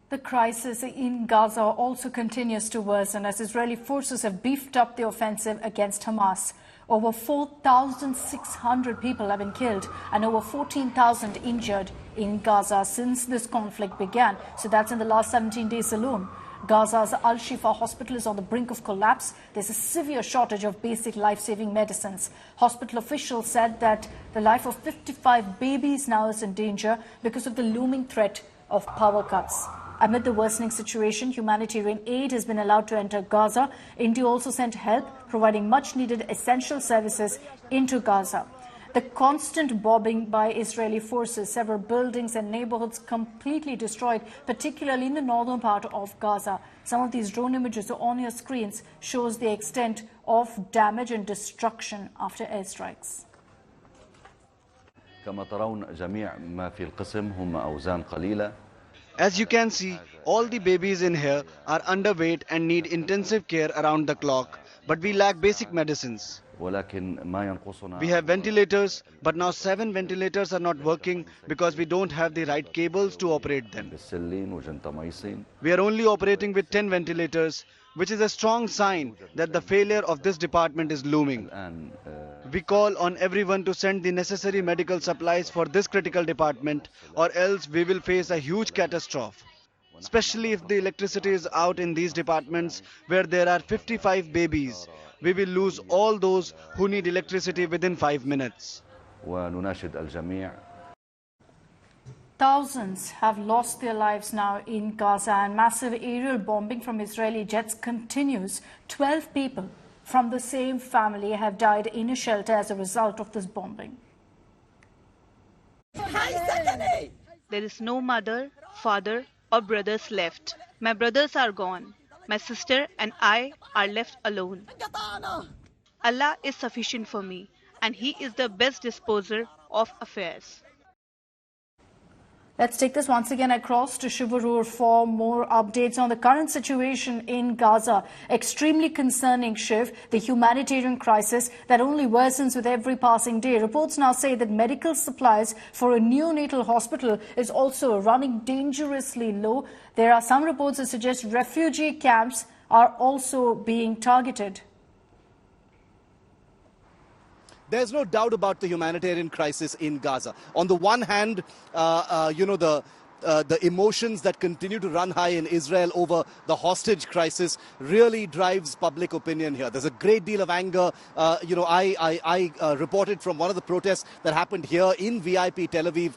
The crisis in Gaza also continues to worsen as Israeli forces have beefed up the offensive against Hamas. Over 4,600 people have been killed and over 14,000 injured in Gaza since this conflict began. So that's in the last 17 days alone. Gaza's Al-Shifa hospital is on the brink of collapse. There's a severe shortage of basic life-saving medicines. Hospital officials said that the life of 55 babies now is in danger because of the looming threat of power cuts. Amid the worsening situation, humanitarian aid has been allowed to enter Gaza. India also sent help, providing much-needed essential services into Gaza. The constant bombing by Israeli forces, several buildings and neighborhoods completely destroyed, particularly in the northern part of Gaza. Some of these drone images on your screens shows the extent of damage and destruction after airstrikes. كما ترون جميع ما في القسم هم أوزان قليلة. As you can see, all the babies in here are underweight and need intensive care around the clock, but we lack basic medicines. We have ventilators, but now 7 ventilators are not working because we don't have the right cables to operate them. We are only operating with 10 ventilators, which is a strong sign that the failure of this department is looming. We call on everyone to send the necessary medical supplies for this critical department, or else we will face a huge catastrophe. Especially if the electricity is out in these departments where there are 55 babies. We will lose all those who need electricity within 5 minutes. Thousands have lost their lives now in Gaza, and massive aerial bombing from Israeli jets continues. 12 people from the same family have died in a shelter as a result of this bombing. There is no mother, father, or brothers left. My brothers are gone. My sister and I are left alone. Allah is sufficient for me, and He is the best disposer of affairs. Let's take this once again across to Shivarur for more updates on the current situation in Gaza. Extremely concerning, Shiv, the humanitarian crisis that only worsens with every passing day. Reports now say that medical supplies for a neonatal hospital is also running dangerously low. There are some reports that suggest refugee camps are also being targeted. There's no doubt about the humanitarian crisis in Gaza. On the one hand, the emotions that continue to run high in Israel over the hostage crisis really drives public opinion here. There's a great deal of anger. I reported from one of the protests that happened here in VIP Tel Aviv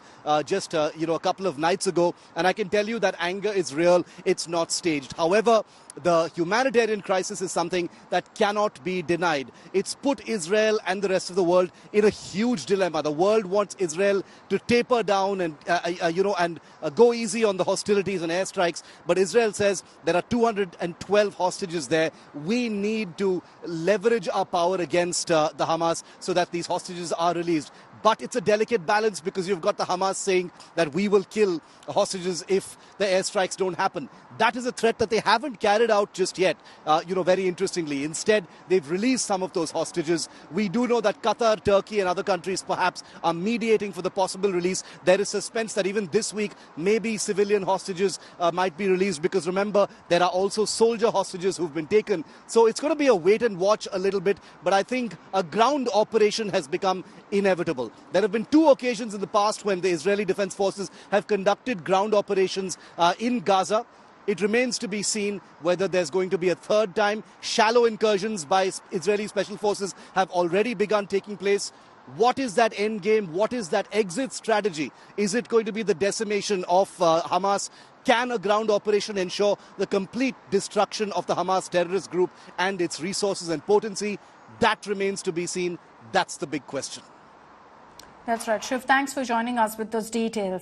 just a couple of nights ago, and I can tell you that anger is real. It's not staged. However, the humanitarian crisis is something that cannot be denied. It's put Israel and the rest of the world in a huge dilemma. The world wants Israel to taper down and go easy on the hostilities and airstrikes. But Israel says there are 212 hostages there. We need to leverage our power against the Hamas so that these hostages are released. But it's a delicate balance because you've got the Hamas saying that we will kill hostages if the airstrikes don't happen. That is a threat that they haven't carried out just yet, very interestingly. Instead, they've released some of those hostages. We do know that Qatar, Turkey and other countries perhaps are mediating for the possible release. There is suspense that even this week, maybe civilian hostages might be released because remember, there are also soldier hostages who've been taken. So it's going to be a wait and watch a little bit. But I think a ground operation has become inevitable. There have been 2 occasions in the past when the Israeli Defense Forces have conducted ground operations in Gaza. It remains to be seen whether there's going to be a third time. Shallow incursions by Israeli Special Forces have already begun taking place. What is that end game? What is that exit strategy? Is it going to be the decimation of Hamas? Can a ground operation ensure the complete destruction of the Hamas terrorist group and its resources and potency? That remains to be seen. That's the big question. That's right. Shiv, thanks for joining us with those details.